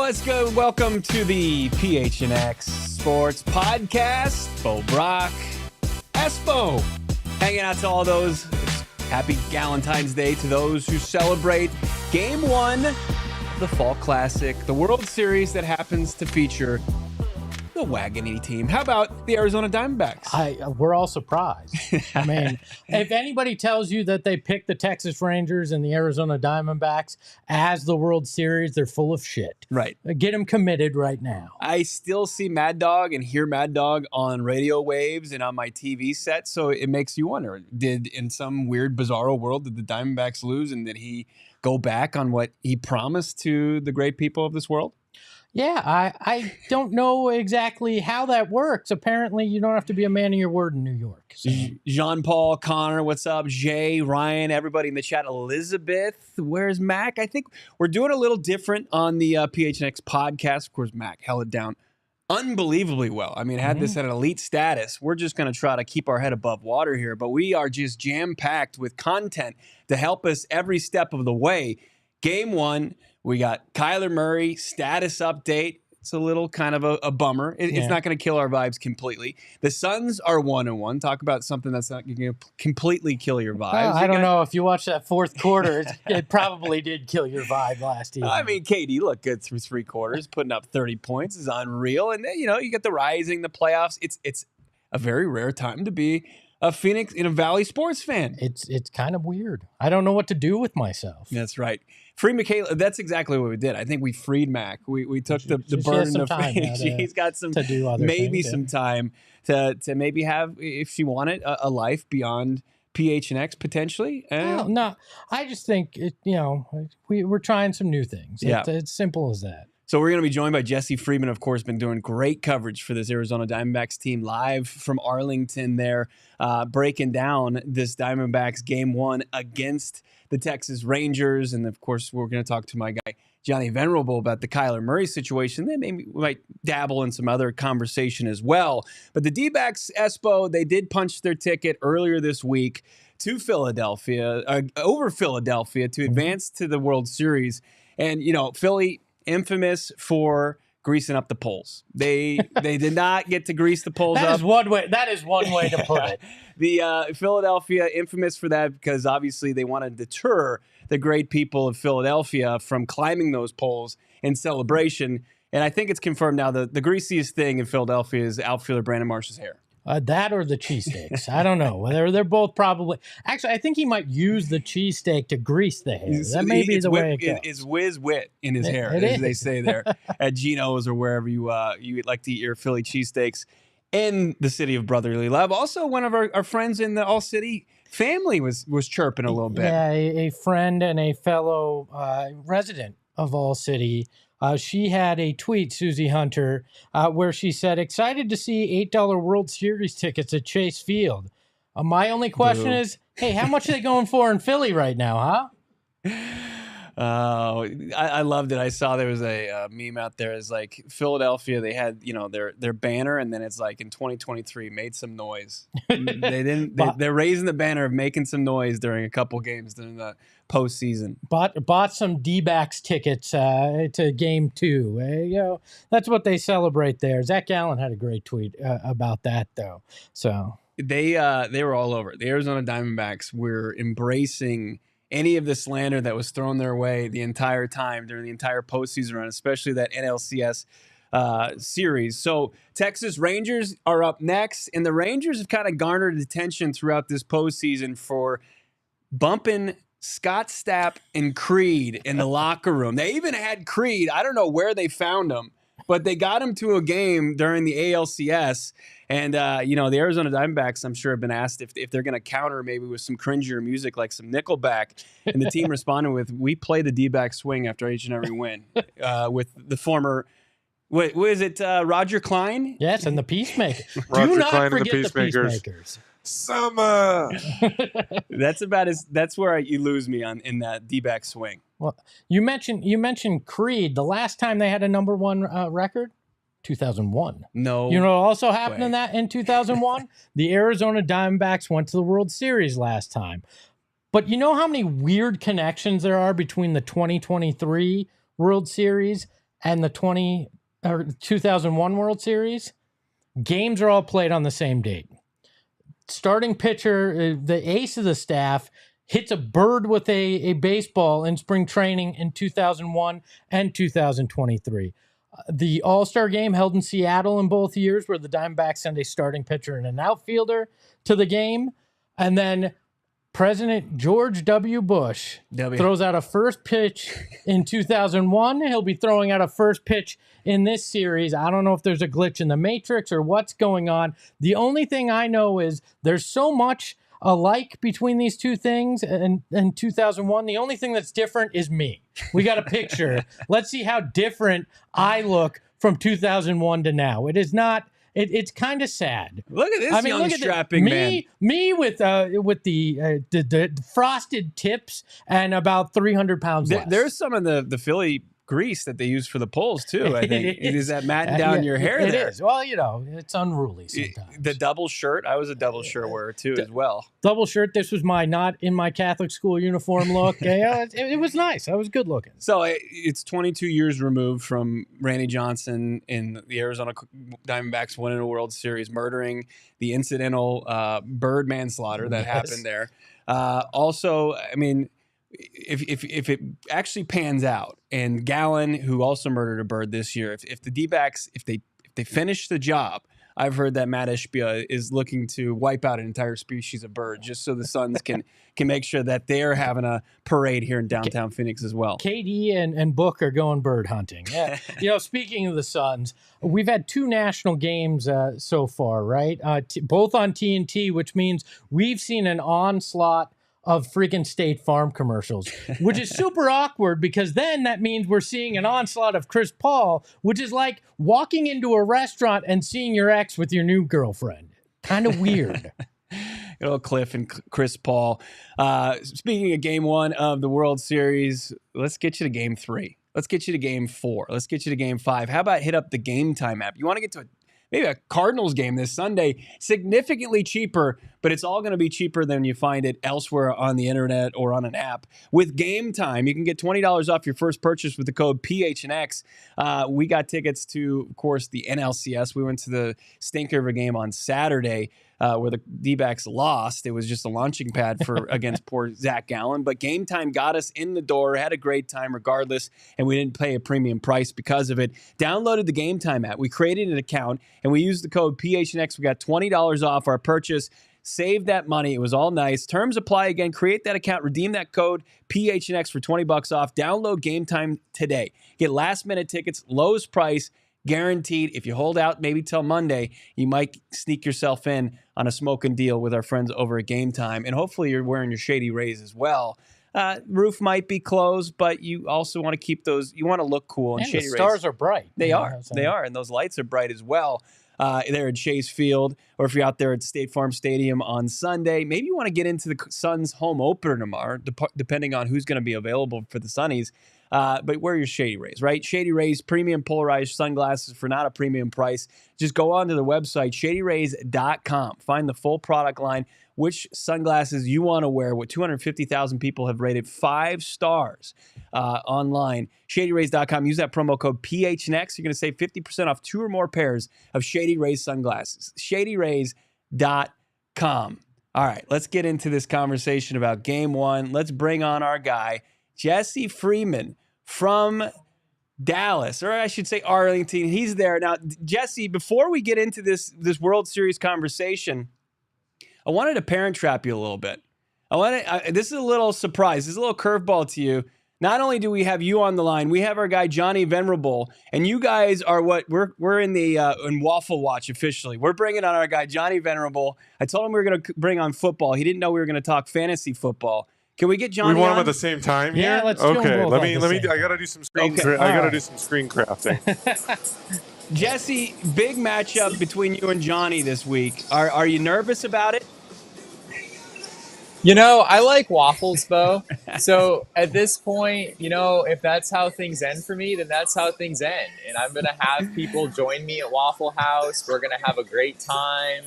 What's good? Welcome to the PHNX Sports Podcast. Bo Brock, Espo, hanging out to all those. Happy Valentine's Day to those who celebrate Game 1 of the Fall Classic, the World Series that happens to feature the Wagony team. How about the Arizona Diamondbacks? We're all surprised. I mean, if anybody tells you that they picked the Texas Rangers and the Arizona Diamondbacks as the World Series, they're full of shit. Right. Get them committed right now. I still see Mad Dog and hear Mad Dog on radio waves and on my TV set, so it makes you wonder, in some weird, bizarro world, did the Diamondbacks lose, and did he go back on what he promised to the great people of this world? Yeah, I don't know exactly how that works. Apparently, you don't have to be a man of your word in New York. So. Jean-Paul, Connor, what's up? Jay, Ryan, everybody in the chat. Elizabeth, where's Mac? I think we're doing a little different on the PHNX podcast. Of course, Mac held it down unbelievably well. I mean, had this at an elite status. We're just going to try to keep our head above water here, but we are just jam-packed with content to help us every step of the way. Game 1. We got Kyler Murray, status update. It's a little kind of a bummer. It's not going to kill our vibes completely. The Suns are 1-1. Talk about something that's not going to completely kill your vibes. Well, I don't know. If you watch that fourth quarter, it probably did kill your vibe last evening. I mean, KD looked good through three quarters, putting up 30 points is unreal. And then, you get the rising, the playoffs. It's a very rare time to be a Phoenix in a Valley sports fan. It's kind of weird. I don't know what to do with myself. That's right. Free Michaela. That's exactly what we did. I think we freed Mac. We took the burden of he's got some to do other maybe things, some time to maybe have, if she wanted, a life beyond PHNX potentially. Well, no, I just think we're trying some new things. Yeah. It's simple as that. So we're going to be joined by Jesse Freeman, of course, been doing great coverage for this Arizona Diamondbacks team live from Arlington there, breaking down this Diamondbacks Game 1 against the Texas Rangers. And, of course, we're going to talk to my guy, Johnny Venerable, about the Kyler Murray situation. Then maybe we might dabble in some other conversation as well. But the D-backs, Espo, they did punch their ticket earlier this week to Philadelphia, over Philadelphia, to advance to the World Series. And, Philly, infamous for greasing up the polls. They did not get to grease the polls up. That is one way to put it. The Philadelphia, infamous for that because obviously they want to deter the great people of Philadelphia from climbing those polls in celebration. And I think it's confirmed now that the greasiest thing in Philadelphia is outfielder Brandon Marsh's hair. That or the cheesesteaks. I don't know. They're both probably. Actually, I think he might use the cheesesteak to grease the hair. That may be the way it goes. It's whiz wit in his hair, as they say there at Geno's or wherever you like to eat your Philly cheesesteaks in the city of brotherly love. Also, one of our friends in the ALLCITY family was chirping a little bit. Yeah, a friend and a fellow resident of ALLCITY. She had a tweet, Susie Hunter, where she said, excited to see $8 World Series tickets at Chase Field. My only question is, hey, how much are they going for in Philly right now, huh? I loved it. I saw there was a meme out there. It's like Philadelphia, they had, their banner, and then it's like in 2023, made some noise. They're raising the banner of making some noise during a couple games during the postseason. Bought some D-backs tickets to Game 2. That's what they celebrate there. Zach Gallen had a great tweet about that, though. So they were all over. The Arizona Diamondbacks were embracing any of the slander that was thrown their way the entire time during the entire postseason run, especially that NLCS series. So Texas Rangers are up next, and the Rangers have kind of garnered attention throughout this postseason for bumping Scott Stapp and Creed in the locker room. They even had Creed. I don't know where they found him, But they got him to a game during the ALCS. And, the Arizona Diamondbacks, I'm sure, have been asked if they're going to counter maybe with some cringier music like some Nickelback. And the team responded with, we play the D-back swing after each and every win with the former, what is it, Roger Klein? Yes, and the Peacemaker. Roger Do not Klein and the forget the Peacemakers. Summer. That's where you lose me in that D-back swing. Well, you mentioned Creed. The last time they had a number one record, 2001. No. You know what also happened in 2001? The Arizona Diamondbacks went to the World Series last time. But you know how many weird connections there are between the 2023 World Series and the 2001 World Series? Games are all played on the same date. Starting pitcher, the ace of the staff, hits a bird with a baseball in spring training in 2001 and 2023. The All-Star game held in Seattle in both years, where the Diamondbacks send a starting pitcher and an outfielder to the game. And then President George W. Bush throws out a first pitch in 2001. He'll be throwing out a first pitch in this series. I don't know if there's a glitch in the matrix or what's going on. The only thing I know is there's so much alike between these two things and 2001. The only thing that's different is me. We got a picture. Let's see how different I look from 2001 to now. It is not. It's kind of sad. Look at this young strapping man. Me with the frosted tips and about 300 pounds less. There's some of the Philly grease that they use for the poles too. I think it is that matting down your hair. It there. Is. Well, it's unruly sometimes. The double shirt. I was a double shirt wearer too, as well. Double shirt. This was my not in my Catholic school uniform look. It was nice. I was good looking. So it's 22 years removed from Randy Johnson in the Arizona Diamondbacks winning a World Series, murdering the incidental bird manslaughter that happened there. Also, I mean, if it actually pans out, and Gallen, who also murdered a bird this year, if the D-backs, if they finish the job, I've heard that Matt Ishbia is looking to wipe out an entire species of bird just so the Suns can make sure that they're having a parade here in downtown Phoenix as well. KD and Book are going bird hunting. Yeah. Speaking of the Suns, we've had 2 national games so far, right? Both on TNT, which means we've seen an onslaught of freaking State Farm commercials, which is super awkward because then that means we're seeing an onslaught of Chris Paul, which is like walking into a restaurant and seeing your ex with your new girlfriend. Kind of weird. Cliff and Chris Paul. Speaking of game 1 of the World Series, let's get you to game 3. Let's get you to game 4. Let's get you to game 5. How about hit up the Game Time app? You want to get to maybe a Cardinals game this Sunday, significantly cheaper, but it's all going to be cheaper than you find it elsewhere on the internet or on an app. With Game Time, you can get $20 off your first purchase with the code PHNX. We got tickets to, of course, the NLCS. We went to the stinker of a game on Saturday where the D-backs lost. It was just a launching pad against poor Zach Gallen. But Game Time got us in the door, had a great time regardless, and we didn't pay a premium price because of it. Downloaded the Game Time app. We created an account, and we used the code PHNX. We got $20 off our purchase. Save that money. It was all nice. Terms apply again. Create that account. Redeem that code PHNX for $20 off. Download Game Time today. Get last-minute tickets, lowest price, guaranteed. If you hold out maybe till Monday, you might sneak yourself in on a smoking deal with our friends over at Game Time. And hopefully you're wearing your Shady Rays as well. Roof might be closed, but you also want to keep those. You want to look cool. And Shady the stars are bright. They are. They are. And those lights are bright as well. There at Chase Field, or if you're out there at State Farm Stadium on Sunday, maybe you want to get into the Suns home opener tomorrow, depending on who's going to be available for the Sunnies. But wear your Shady Rays, right? Shady Rays, premium polarized sunglasses for not a premium price. Just go onto the website, shadyrays.com. Find the full product line, which sunglasses you want to wear. What 250,000 people have rated 5 stars online. Shadyrays.com. Use that promo code PHNX. You're going to save 50% off 2 or more pairs of Shady Rays sunglasses. Shadyrays.com. All right, let's get into this conversation about Game 1. Let's bring on our guy, Jesse Freeman from Dallas, or I should say Arlington. He's there. Now, Jesse, before we get into this World Series conversation, I wanted to parent trap you a little bit. This is a little surprise. This is a little curveball to you. Not only do we have you on the line, we have our guy Johnny Venerable, and you guys are we're in the in Waffle Watch officially. We're bringing on our guy Johnny Venerable. I told him we were going to bring on football. He didn't know we were going to talk fantasy football. Can we get Johnny? We want on? him at the same time here. Yeah, let's do them okay. both Let at me. the same I gotta do some screen. Okay. I gotta do some screen crafting. Jesse, big matchup between you and Johnny this week. Are you nervous about it? You know, I like waffles, Bo. So at this point, you know, if that's how things end for me, then that's how things end. And I'm going to have people join me at Waffle House. We're going to have a great time.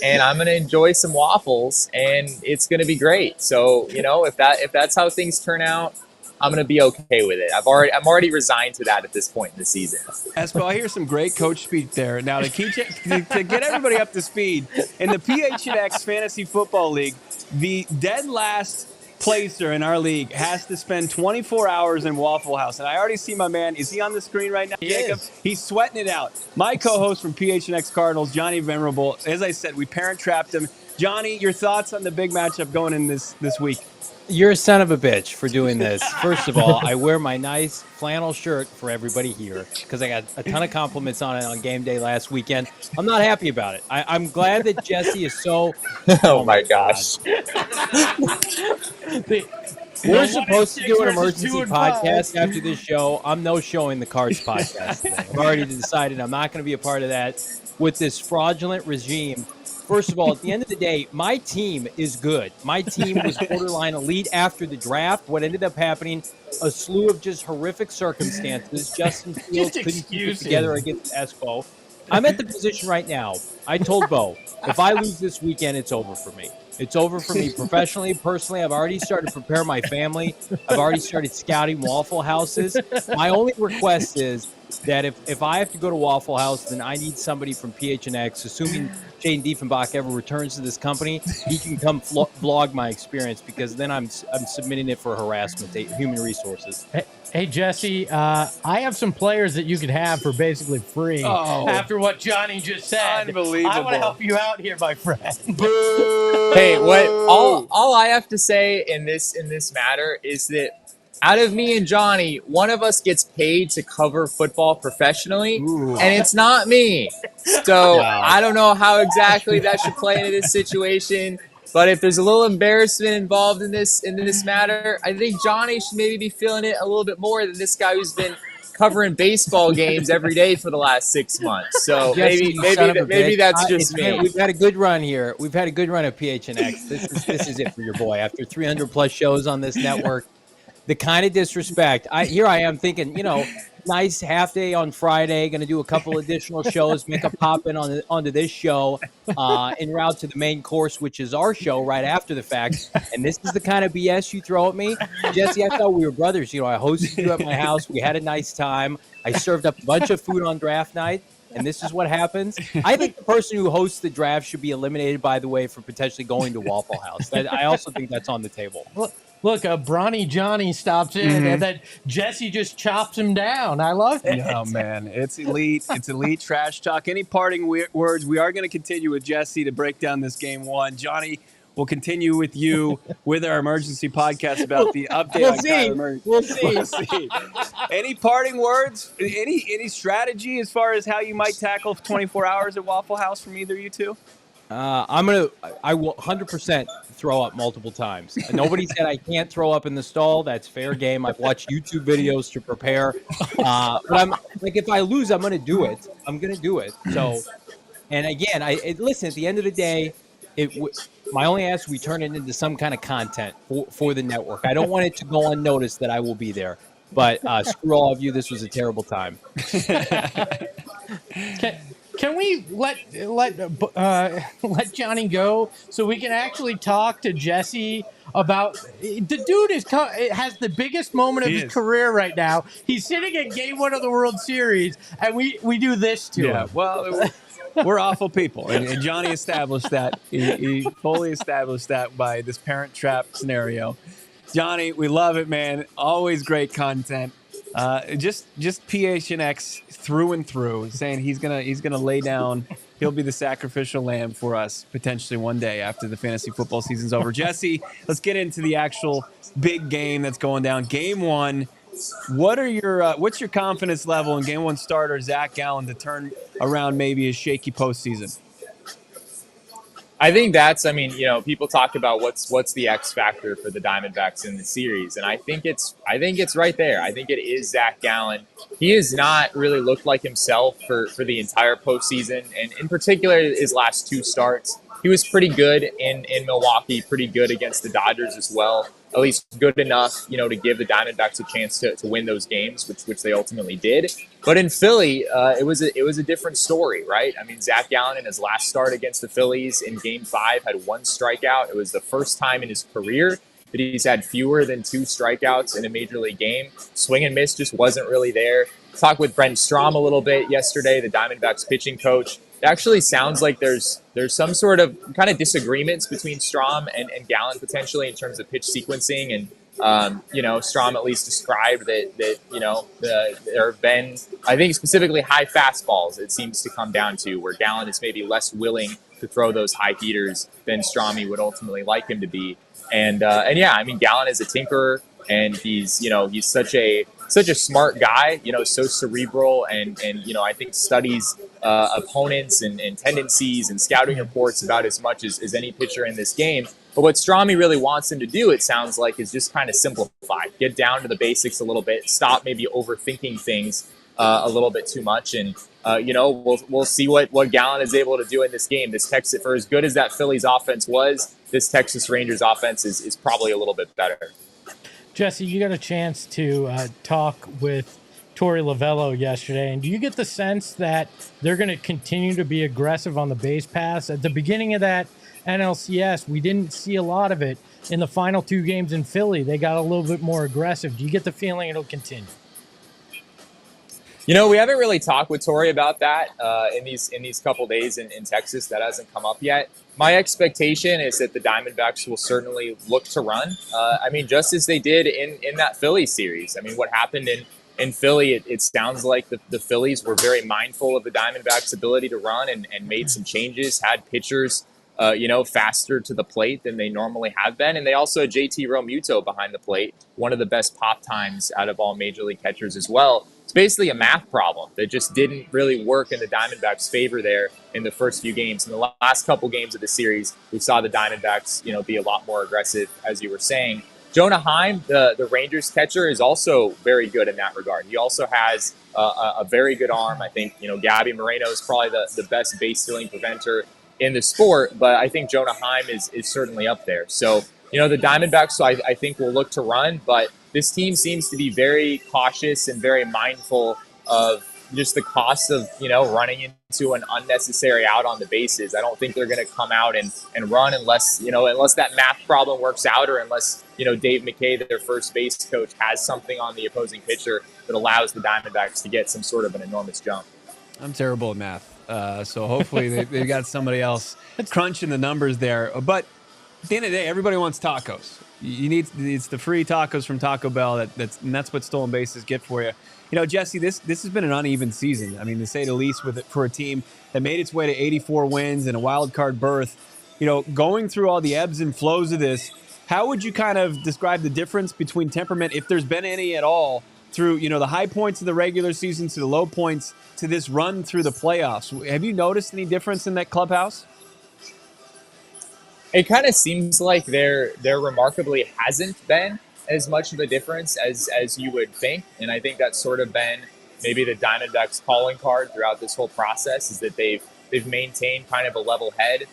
And I'm going to enjoy some waffles. And it's going to be great. So, you know, if that's how things turn out, I'm going to be okay with it. I'm already resigned to that at this point in the season. Espo, I hear some great coach speak there. Now, to get everybody up to speed, in the PHNX Fantasy Football League, the dead last placer in our league has to spend 24 hours in Waffle House. And I already see my man. Is he on the screen right now, Jacob? He's sweating it out. My co-host from PHNX Cardinals, Johnny Venerable. As I said, we parent-trapped him. Johnny, your thoughts on the big matchup going in this week? You're a son of a bitch for doing this. First of all, I wear my nice flannel shirt for everybody here because I got a ton of compliments on it on game day last weekend. I'm not happy about it. I'm glad that Jesse is so... Oh, my gosh. We're supposed to do an emergency podcast after this show. I'm no-showing the Cards podcast today. I've already decided I'm not going to be a part of that with this fraudulent regime. First of all, at the end of the day, my team is good. My team was borderline elite after the draft. What ended up happening, a slew of just horrific circumstances. Justin Fields couldn't keep it together against Espo. I'm at the position right now. I told Bo, if I lose this weekend, it's over for me. It's over for me professionally, personally. I've already started to prepare my family. I've already started scouting Waffle Houses. My only request is that if I have to go to Waffle House, then I need somebody from PHNX, assuming Jaden Diefenbach ever returns to this company, he can come vlog my experience, because then I'm submitting it for harassment to human resources. Hey, Jesse, I have some players that you could have for basically free after what Johnny just said. Unbelievable. I want to help you out here, my friend. Hey, all I have to say in this matter is that out of me and Johnny, one of us gets paid to cover football professionally, and it's not me. So I don't know how exactly that should play into this situation. But if there's a little embarrassment involved in this matter, I think Johnny should maybe be feeling it a little bit more than this guy who's been covering baseball games every day for the last 6 months. So maybe that's just me. We've had a good run here. We've had a good run at PHNX. This is it for your boy. After 300 plus shows on this network, the kind of disrespect. Here I am thinking, nice half day on Friday, going to do a couple additional shows, make a pop in onto this show en route to the main course, which is our show right after the fact. And this is the kind of BS you throw at me. Jesse, I thought we were brothers. I hosted you at my house. We had a nice time. I served up a bunch of food on draft night. And this is what happens. I think the person who hosts the draft should be eliminated, by the way, for potentially going to Waffle House. I also think that's on the table. Look, Brawny Johnny stops in, and then Jesse just chops him down. I love it. Oh, man. It's elite. It's elite trash talk. Any parting words? We are going to continue with Jesse to break down this game one. Johnny, we'll continue with you with our emergency podcast about the update on Kyler Murray. We'll see. Any parting words? Any strategy as far as how you might tackle 24 hours at Waffle House from either of you two? I will 100% throw up multiple times. Nobody said I can't throw up in the stall. That's fair game. I've watched YouTube videos to prepare. But I'm like, if I lose, I'm going to do it. So, and again, listen, at the end of the day, my only ask, we turn it into some kind of content for the network. I don't want it to go unnoticed that I will be there. But screw all of you. This was a terrible time. Can we let Johnny go so we can actually talk to Jesse about the dude has the biggest moment of his career right now. He's sitting at Game 1 of the World Series, and we do this to him. Well, we're awful people, and Johnny established that. He fully established that by this Parent Trap scenario. Johnny, we love it, man. Always great content. Just PHNX through and through, saying he's gonna lay down He'll be the sacrificial lamb for us potentially one day after the fantasy football season's over. Jesse, let's get into the actual big game that's going down. Game 1. What's your confidence level in Game 1 starter Zach Gallen to turn around maybe a shaky postseason? I think people talk about what's the X factor for the Diamondbacks in the series, and I think it's right there. I think it is Zach Gallen. He has not really looked like himself for the entire postseason, and in particular his last 2 starts. He was pretty good in Milwaukee, pretty good against the Dodgers as well. At least good enough, to give the Diamondbacks a chance to win those games, which they ultimately did. But in Philly, it was a different story, right? I mean, Zach Gallen in his last start against the Phillies in Game 5 had 1 strikeout. It was the first time in his career that he's had fewer than 2 strikeouts in a major league game. Swing and miss just wasn't really there. Talked with Brent Strom a little bit yesterday, the Diamondbacks pitching coach. It actually sounds like there's some sort of kind of disagreements between Strom and Gallen potentially in terms of pitch sequencing. And, Strom at least described that there have been, I think, specifically high fastballs it seems to come down to, where Gallen is maybe less willing to throw those high heaters than Stromy would ultimately like him to be. And Gallen is a tinkerer, and he's such a smart guy, so cerebral, and I think studies opponents and tendencies and scouting reports about as much as any pitcher in this game. But what Stromy really wants him to do, it sounds like, is just kind of simplify, get down to the basics a little bit, stop maybe overthinking things a little bit too much. And, we'll see what Gallen is able to do in this game. This Texas, for as good as that Phillies offense was, this Texas Rangers offense is probably a little bit better. Jesse, you got a chance to talk with Torey Lovello yesterday, and do you get the sense that they're going to continue to be aggressive on the base pass? At the beginning of that NLCS, we didn't see a lot of it. In the final 2 games in Philly, they got a little bit more aggressive. Do you get the feeling it'll continue? We haven't really talked with Torey about that in these couple days in Texas. That hasn't come up yet. My expectation is that the Diamondbacks will certainly look to run. Just as they did in that Phillies series. I mean, what happened in Philly, it sounds like the Phillies were very mindful of the Diamondbacks' ability to run and made some changes, had pitchers faster to the plate than they normally have been. And they also had JT Realmuto behind the plate, one of the best pop times out of all major league catchers as well. It's basically a math problem that just didn't really work in the Diamondbacks' favor there in the first few games. In the last couple games of the series, we saw the Diamondbacks, be a lot more aggressive, as you were saying. Jonah Heim, the Rangers catcher, is also very good in that regard. He also has a very good arm. I think, Gabby Moreno is probably the best base stealing preventer in the sport, but I think Jonah Heim is certainly up there. So, the Diamondbacks, I think, will look to run, but this team seems to be very cautious and very mindful of just the cost of, running into an unnecessary out on the bases. I don't think they're going to come out and run unless that math problem works out, or unless, Dave McKay, their first base coach, has something on the opposing pitcher that allows the Diamondbacks to get some sort of an enormous jump. I'm terrible at math, so hopefully they got somebody else crunching the numbers there. But at the end of the day, everybody wants tacos. It's the free tacos from Taco Bell. That's what stolen bases get for you. Jesse, this has been an uneven season. I mean, to say the least, for a team that made its way to 84 wins and a wild card berth. Going through all the ebbs and flows of this, how would you kind of describe the difference between temperament, if there's been any at all, through the high points of the regular season to the low points to this run through the playoffs? Have you noticed any difference in that clubhouse? It kind of seems like there remarkably hasn't been as much of a difference as you would think. And I think that's sort of been maybe the Diamondbacks' calling card throughout this whole process, is that they've maintained kind of a level head.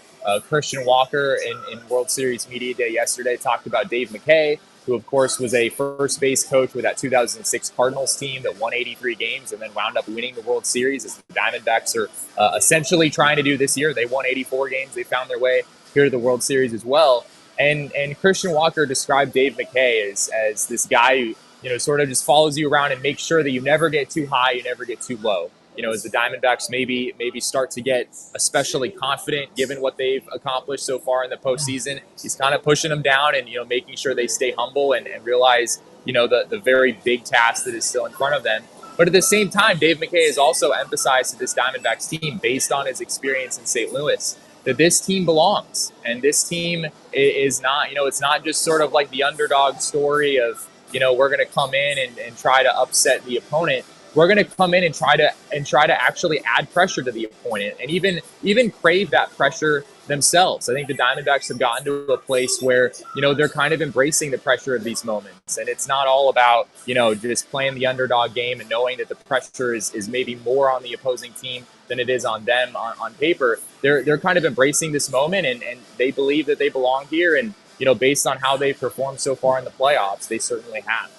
Christian Walker in World Series Media Day yesterday talked about Dave McKay, who of course was a first base coach with that 2006 Cardinals team that won 83 games and then wound up winning the World Series, as the Diamondbacks are essentially trying to do this year. They won 84 games. They found their way here to the World Series as well. And Christian Walker described Dave McKay as this guy who, sort of just follows you around and makes sure that you never get too high, you never get too low. As the Diamondbacks maybe start to get especially confident given what they've accomplished so far in the postseason, he's kind of pushing them down and, making sure they stay humble and realize, the very big task that is still in front of them. But at the same time, Dave McKay has also emphasized to this Diamondbacks team, based on his experience in St. Louis, that this team belongs. And this team is not, it's not just sort of like the underdog story of, we're going to come in and try to upset the opponent. We're going to come in and try to actually add pressure to the opponent and even crave that pressure themselves. I think the Diamondbacks have gotten to a place where, they're kind of embracing the pressure of these moments. And it's not all about, just playing the underdog game and knowing that the pressure is maybe more on the opposing team than it is on them on paper. They're kind of embracing this moment and they believe that they belong here. And, based on how they've performed so far in the playoffs, they certainly have.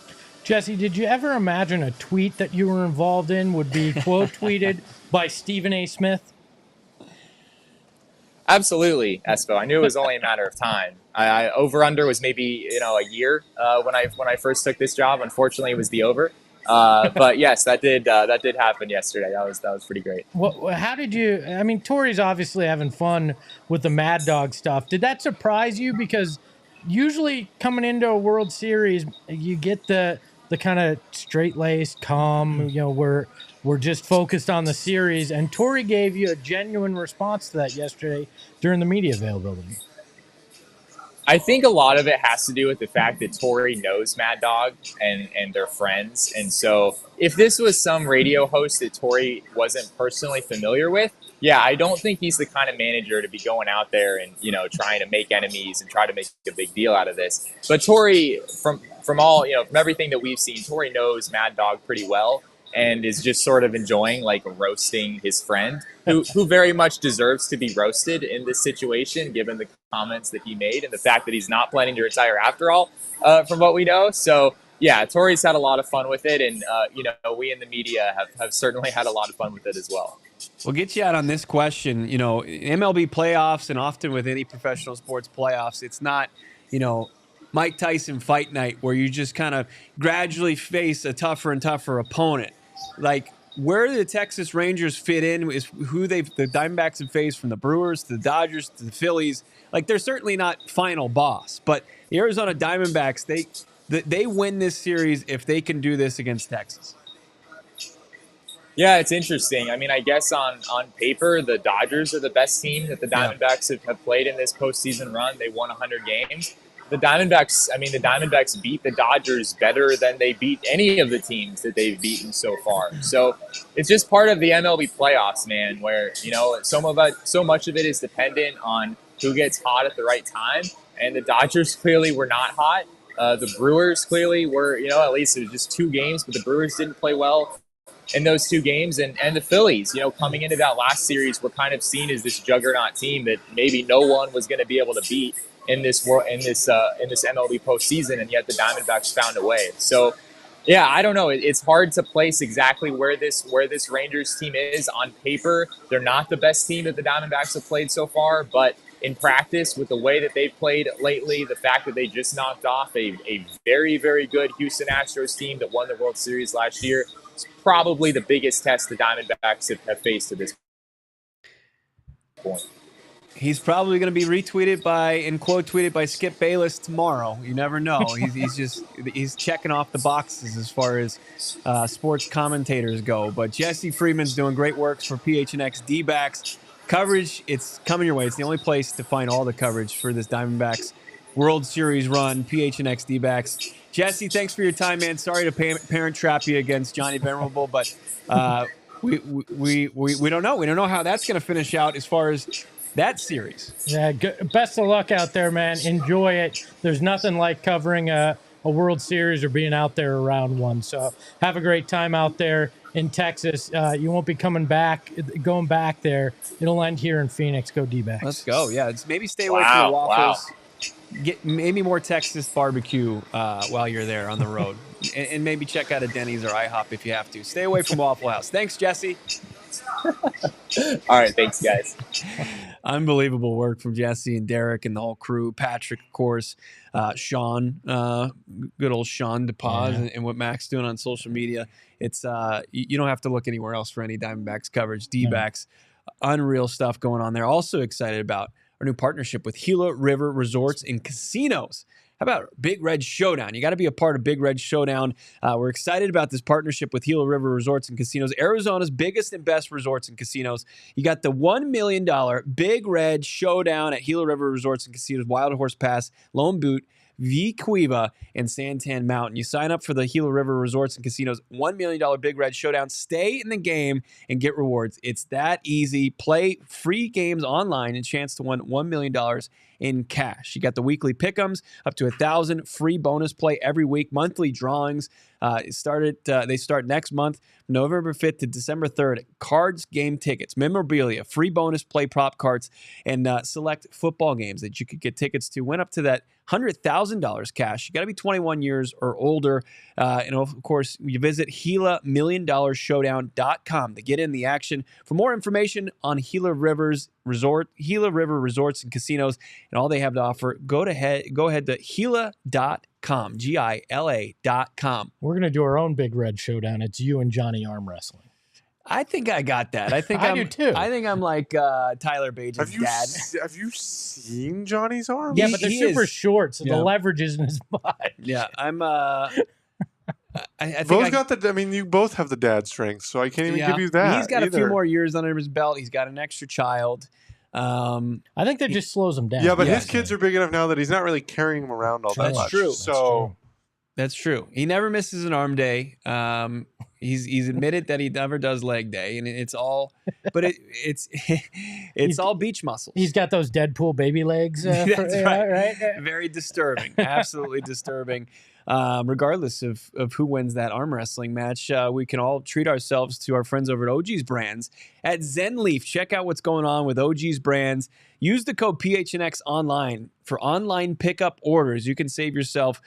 Jesse, did you ever imagine a tweet that you were involved in would be quote tweeted by Stephen A. Smith? Absolutely, Espo. I knew it was only a matter of time. I over under was maybe a year when I first took this job. Unfortunately, it was the over. But yes, that did happen yesterday. That was pretty great. Well, how did you? I mean, Tori's obviously having fun with the Mad Dog stuff. Did that surprise you? Because usually coming into a World Series, you get the kind of straight-laced, calm, we're just focused on the series. And Tori gave you a genuine response to that yesterday during the media availability. I think a lot of it has to do with the fact that Tori knows Mad Dog and they're friends. And so if this was some radio host that Tori wasn't personally familiar with, yeah, I don't think he's the kind of manager to be going out there and, trying to make enemies and try to make a big deal out of this. But Tori, from everything that we've seen, Tori knows Mad Dog pretty well and is just sort of enjoying roasting his friend who very much deserves to be roasted in this situation, given the comments that he made and the fact that he's not planning to retire after all, from what we know. So yeah, Tori's had a lot of fun with it. And, we in the media have certainly had a lot of fun with it as well. We'll get you out on this question. MLB playoffs and often with any professional sports playoffs, it's not, Mike Tyson fight night where you just kind of gradually face a tougher and tougher opponent. Where the Texas Rangers fit in is who the Diamondbacks have faced, from the Brewers to the Dodgers to the Phillies. They're certainly not final boss, but the Arizona Diamondbacks, they win this series if they can do this against Texas. Yeah, it's interesting. I mean, I guess on paper, the Dodgers are the best team that the Diamondbacks have played in this postseason run. They won 100 games. The Diamondbacks beat the Dodgers better than they beat any of the teams that they've beaten so far. So it's just part of the MLB playoffs, man, where, so much of it is dependent on who gets hot at the right time. And the Dodgers clearly were not hot. The Brewers clearly were, at least it was just 2 games, but the Brewers didn't play well in those 2 games. And the Phillies, coming into that last series, were kind of seen as this juggernaut team that maybe no one was going to be able to beat in this MLB postseason, and yet the Diamondbacks found a way. So, yeah, I don't know. It's hard to place exactly where this Rangers team is on paper. They're not the best team that the Diamondbacks have played so far, but in practice, with the way that they've played lately, the fact that they just knocked off a very, very good Houston Astros team that won the World Series last year, is probably the biggest test the Diamondbacks have faced at this point. He's probably going to be retweeted and quote tweeted by Skip Bayless tomorrow. You never know. He's checking off the boxes as far as sports commentators go. But Jesse Freeman's doing great work for PHNX D-backs coverage. It's coming your way. It's the only place to find all the coverage for this Diamondbacks World Series run. PHNX D-backs. Jesse, thanks for your time, man. Sorry to parent trap you against Johnny Venerable, but we don't know. We don't know how that's going to finish out as far as that series. Yeah, best of luck out there, man. Enjoy it. There's nothing like covering a World Series or being out there around one. So have a great time out there in Texas. You won't be going back there. It'll end here in Phoenix. Go D-backs. Let's go. Yeah, maybe stay away from the waffles. Get maybe more Texas barbecue while you're there on the road. and maybe check out a Denny's or IHOP if you have to. Stay away from Waffle House. Thanks, Jesse. All right, thanks, guys. Unbelievable work from Jesse and Derek and the whole crew. Patrick, of course, Sean, good old Sean DePaz, and what Mac's doing on social media. It's you don't have to look anywhere else for any Diamondbacks coverage. D-backs, unreal stuff going on there. Also excited about our new partnership with Gila River Resorts and Casinos. How about Big Red Showdown? You got to be a part of Big Red Showdown. We're excited about this partnership with Gila River Resorts and Casinos, Arizona's biggest and best resorts and casinos. You got the $1 million Big Red Showdown at Gila River Resorts and Casinos, Wild Horse Pass, Lone Boot, Vicuiva, and Santan Mountain. You sign up for the Gila River Resorts and Casinos $1 million Big Red Showdown. Stay in the game and get rewards. It's that easy. Play free games online and chance to win $1 million in cash. You got the weekly pick'ems, up to 1,000 free bonus play every week, monthly drawings. They start next month, November 5th to December 3rd. Cards, game tickets, memorabilia, free bonus play prop cards, and select football games that you could get tickets to. Went up to that $100,000 cash. You got to be 21 years or older. And of course, you visit GilaMillionDollarShowdown.com to get in the action. For more information on Gila River Resorts and Casinos and all they have to offer, go ahead to Gila.com, GILA.com. We're going to do our own Big Red Showdown. It's you and Johnny arm wrestling. I think I got that. I think I do too. I think I'm like Tyler Bajan's dad. Have you seen Johnny's arm? Yeah, but they're super short, so yeah. the leverage is in his butt. Yeah, I'm. I Both think you both have the dad strength, so I can't even give you that. He's got either. a few more years under his belt. He's got an extra child. I think that just slows him down. Yeah, but his kids are big enough now that he's not really carrying him around all that much. True. So That's true. He never misses an arm day. He's admitted that he never does leg day, and it's all, but it's all beach muscles. He's got those Deadpool baby legs. That's right. Right? Very disturbing. Absolutely disturbing. Regardless of who wins that arm wrestling match, we can all treat ourselves to our friends over at OG's Brands at ZenLeaf. Check out what's going on with OG's Brands. Use the code PHNX online for online pickup orders. You can save yourself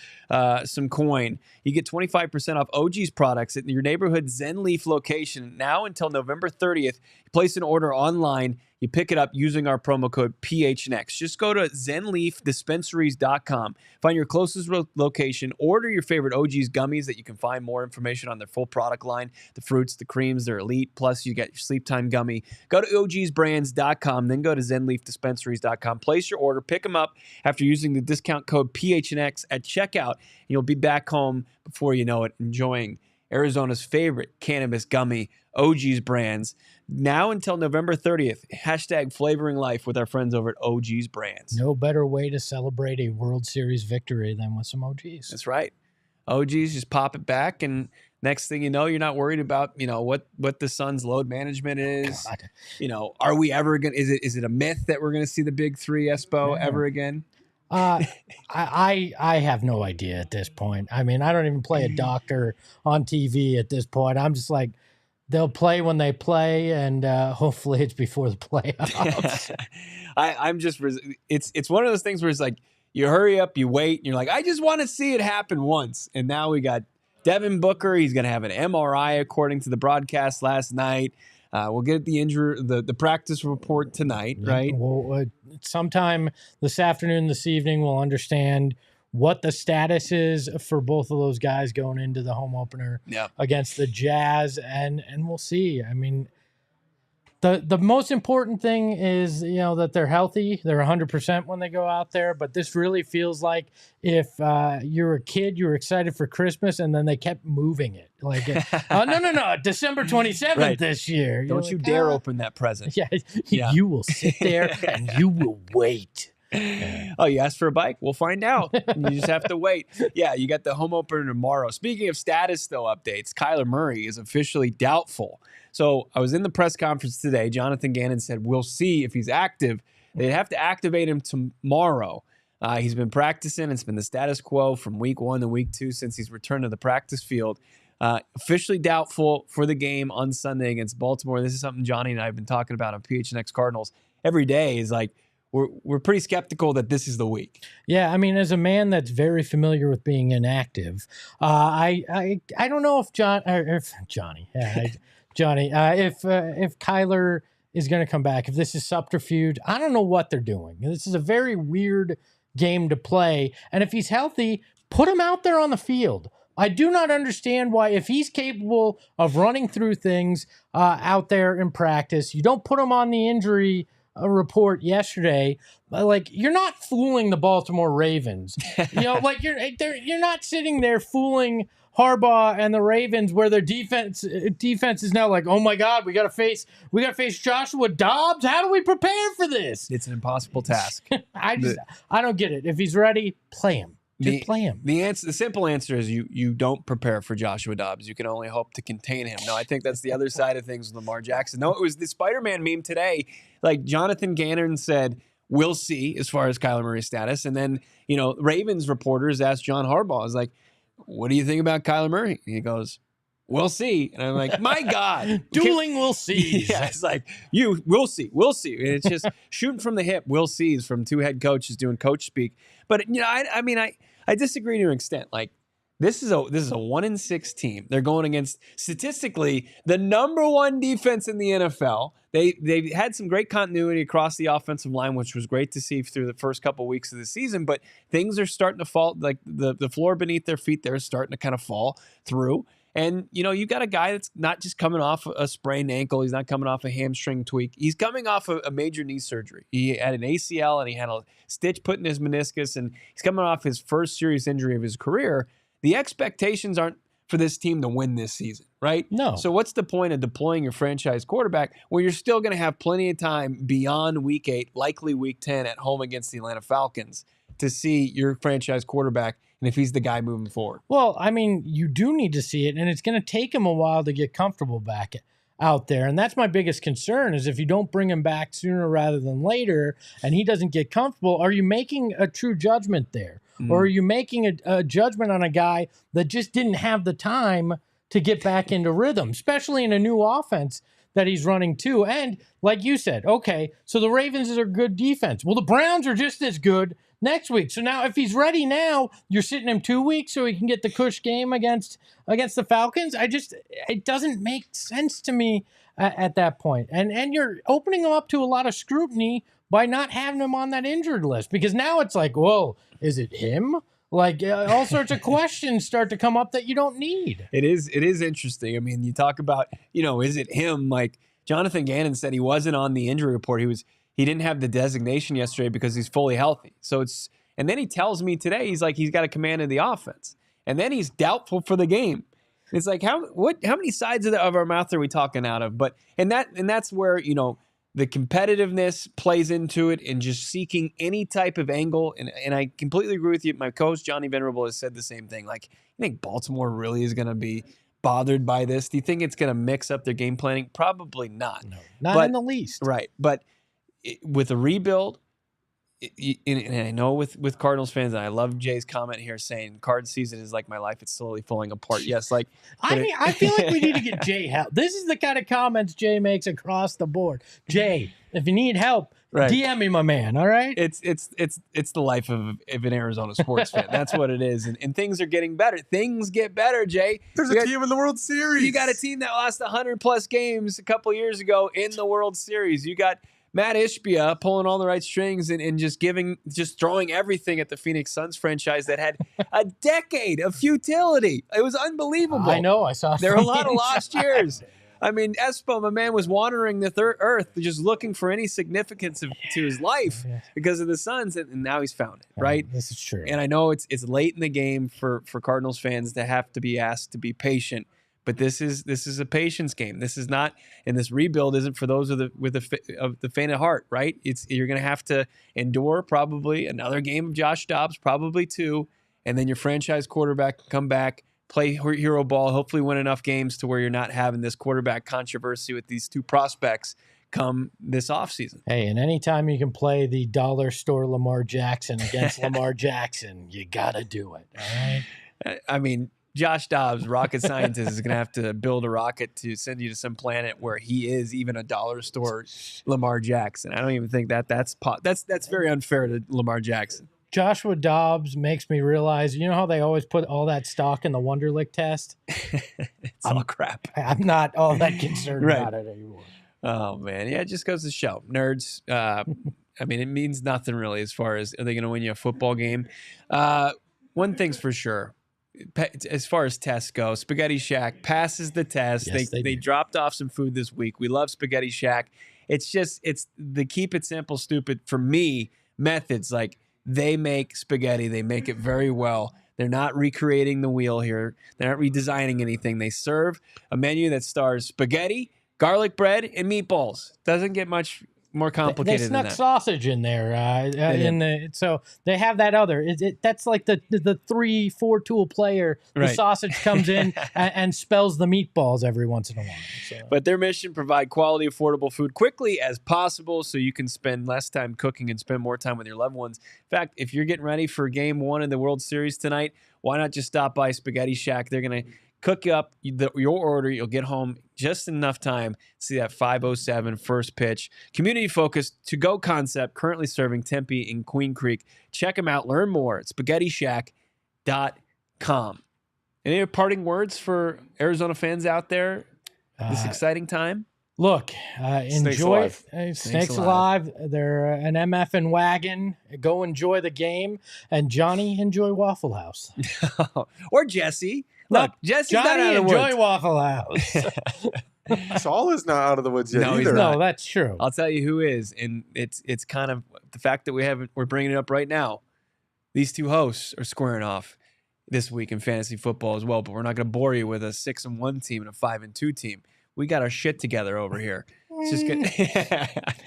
some coin. You get 25% off OG's products at your neighborhood ZenLeaf location now until November 30th. You place an order online. You pick it up using our promo code PHNX. Just go to ZenLeafDispensaries.com. Find your closest location. Order your favorite OG's gummies that you can find more information on their full product line. The fruits, the creams, they're elite. Plus, you get your sleep time gummy. Go to OGsBrands.com. Then go to ZenLeafDispensaries.com. Place your order. Pick them up after using the discount code PHNX at checkout. And you'll be back home before you know it, enjoying Arizona's favorite cannabis gummy, OG's Brands. Now until November 30th, hashtag flavoring life with our friends over at OG's Brands. No better way to celebrate a World Series victory than with some OGs. That's right. OG's, just pop it back, and next thing you know, you're not worried about, what the Suns' load management is. God. Are we ever going to, is it a myth that we're going to see the big three Espo ever again? I have no idea at this point. I mean, I don't even play a doctor on TV at this point. I'm just like, they'll play when they play, and hopefully it's before the playoffs. It's one of those things where it's like, you hurry up, you wait, and you're like, I just want to see it happen once. And now we got Devin Booker. He's going to have an MRI according to the broadcast last night. We'll get the practice report tonight, right? Well, sometime this afternoon, this evening, we'll understand what the status is for both of those guys going into the home opener against the Jazz, and we'll see. I mean, the most important thing is, that they're healthy. They're 100% when they go out there, but this really feels like if you're a kid, you were excited for Christmas, and then they kept moving it. Like, no, December 27th this year. Don't you dare open that present. Yeah, you will sit there and you will wait. Oh, you asked for a bike? We'll find out. You just have to wait. Yeah, you got the home opener tomorrow. Speaking of status, though, updates, Kyler Murray is officially doubtful. So I was in the press conference today. Jonathan Gannon said, we'll see if he's active. They'd have to activate him tomorrow. He's been practicing. It's been the status quo from week 1 to week 2 since he's returned to the practice field. Officially doubtful for the game on Sunday against Baltimore. This is something Johnny and I have been talking about on PHNX Cardinals every day. Is like, we're pretty skeptical that this is the week. Yeah, I mean, as a man that's very familiar with being inactive, I don't know if Johnny, if Kyler is going to come back, if this is subterfuge, I don't know what they're doing. This is a very weird game to play, and if he's healthy, put him out there on the field. I do not understand why, if he's capable of running through things out there in practice, you don't put him on the injury report yesterday. Like, you're not fooling the Baltimore Ravens. Like you're not sitting there fooling Harbaugh and the Ravens, where their defense is now like, oh my God, we got to face Joshua Dobbs. How do we prepare for this? It's an impossible task. I don't get it. If he's ready, play him. Just play him. The simple answer is you don't prepare for Joshua Dobbs. You can only hope to contain him. No, I think that's the other side of things with Lamar Jackson. No, it was the Spider-Man meme today. Like, Jonathan Gannon said, we'll see as far as Kyler Murray's status. And then, Ravens reporters asked John Harbaugh, is like, what do you think about Kyler Murray? And he goes, we'll see. And I'm like, my God. Dueling we'll see. Yeah, it's like, we'll see. We'll see. And it's just shooting from the hip, we'll sees from two head coaches doing coach speak. But, I disagree to an extent. Like, this is a 1-6 team. They're going against, statistically, the number one defense in the NFL. They've had some great continuity across the offensive line, which was great to see through the first couple of weeks of the season. But things are starting to fall, like the floor beneath their feet, they're starting to kind of fall through. And, you got a guy that's not just coming off a sprained ankle. He's not coming off a hamstring tweak. He's coming off a major knee surgery. He had an ACL and he had a stitch put in his meniscus, and he's coming off his first serious injury of his career. The expectations aren't for this team to win this season, right? No. So what's the point of deploying your franchise quarterback when you're still going to have plenty of time beyond week 8, likely week 10 at home against the Atlanta Falcons to see your franchise quarterback and if he's the guy moving forward? Well, you do need to see it, and it's going to take him a while to get comfortable back out there. And that's my biggest concern, is if you don't bring him back sooner rather than later and he doesn't get comfortable, are you making a true judgment there? Or are you making a judgment on a guy that just didn't have the time to get back into rhythm, especially in a new offense that he's running too? And like you said, okay, so the Ravens are good defense. Well, the Browns are just as good next week. So now if he's ready now, you're sitting him 2 weeks so he can get the cush game against the Falcons. It doesn't make sense to me at that point. And you're opening him up to a lot of scrutiny by not having him on that injured list, because now it's like, whoa, is it him? Like, all sorts of questions start to come up that you don't need. It is interesting. I mean, you talk about, is it him? Like, Jonathan Gannon said he wasn't on the injury report. He didn't have the designation yesterday because he's fully healthy. And then he tells me today, he's like, he's got a command of the offense. And then he's doubtful for the game. It's like, how many sides of our mouth are we talking out of? And that's where, the competitiveness plays into it, and just seeking any type of angle. And I completely agree with you. My coach, Johnny Venerable, has said the same thing. Like, you think Baltimore really is going to be bothered by this? Do you think it's going to mix up their game planning? Probably not. No, not in the least. Right. But with a rebuild, and I know with Cardinals fans, and I love Jay's comment here saying Card season is like my life. It's slowly falling apart. Yes. Like, I feel like we need to get Jay help. This is the kind of comments Jay makes across the board. Jay, if you need help, right, DM me, my man. All right. It's the life of an Arizona sports fan. That's what it is. And things are getting better. Things get better, Jay. There's a team in the World Series. You got a team that lost 100+ games a couple years ago in the World Series. You got Matt Ishbia pulling all the right strings and just throwing everything at the Phoenix Suns franchise that had a decade of futility. It was unbelievable. I know. I saw. There are a lot of lost years. I mean, Espo, my man, was wandering the earth, just looking for any significance to his life because of the Suns, and now he's found it, right? This is true. And I know it's late in the game for Cardinals fans to have to be asked to be patient. But this is a patience game. This is not, and this rebuild isn't for those of the faint of heart, right? You're going to have to endure probably another game of Josh Dobbs, probably 2, and then your franchise quarterback come back, play hero ball, hopefully win enough games to where you're not having this quarterback controversy with these 2 prospects come this offseason. Hey, and anytime you can play the dollar store Lamar Jackson against Lamar Jackson, you got to do it, all right? I mean, Josh Dobbs, rocket scientist, is going to have to build a rocket to send you to some planet where he is even a dollar store Lamar Jackson. I don't even think that's very unfair to Lamar Jackson. Joshua Dobbs makes me realize, you know how they always put all that stock in the Wonderlic test? It's all crap. I'm not all that concerned about it anymore. Oh, man. Yeah, it just goes to show. Nerds, I mean, it means nothing really as far as are they going to win you a football game. One thing's for sure. As far as tests go, Spaghetti Shack passes the test. Yes, they dropped off some food this week. We love Spaghetti Shack. it's the keep it simple, stupid for me methods. Like they make spaghetti, they make it very well. They're not recreating the wheel here. They're not redesigning anything. They serve a menu that stars spaghetti, garlic bread, and meatballs. Doesn't get much more complicated They than snuck that. sausage in there, so they have that other. That's like the 3-4 tool player. The Right. sausage comes in and spells the meatballs every once in a while. So. But their mission: provide quality, affordable food quickly as possible, so you can spend less time cooking and spend more time with your loved ones. In fact, if you're getting ready for Game 1 of the World Series tonight, why not just stop by Spaghetti Shack? They're gonna cook you up your order. You'll get home just enough time to see that 5:07 first pitch. Community-focused to-go concept, currently serving Tempe and Queen Creek. Check them out. Learn more at SpaghettiShack.com. Any parting words for Arizona fans out there this exciting time? Look, enjoy Snakes Snakes Alive. They're an MF wagon. Go enjoy the game. And Johnny, enjoy Waffle House. Or Jesse. Look, Jesse's not Johnny, out of the enjoy woods. Waffle House. Saul is not out of the woods yet No, he's either. not. No, that's true. I'll tell you who is, and it's kind of the fact that we're bringing it up right now. These two hosts are squaring off this week in fantasy football as well, but we're not going to bore you with a 6-1 team and a 5-2 team. We got our shit together over here. It's just good.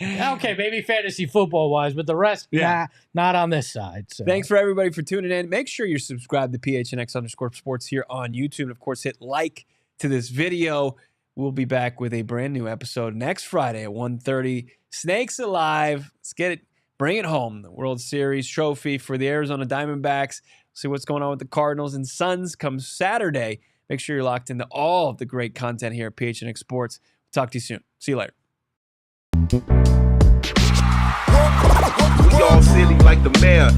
Okay, maybe fantasy football wise, but the rest, not on this side. So. Thanks for everybody for tuning in. Make sure you're subscribed to PHNX_sports here on YouTube. And of course, hit like to this video. We'll be back with a brand new episode next Friday at 1:30. Snakes Alive. Let's get it. Bring it home. The World Series trophy for the Arizona Diamondbacks. See what's going on with the Cardinals and Suns comes Saturday. Make sure you're locked into all of the great content here at PHNX Sports. Talk to you soon. See you later. We all silly like the mayor.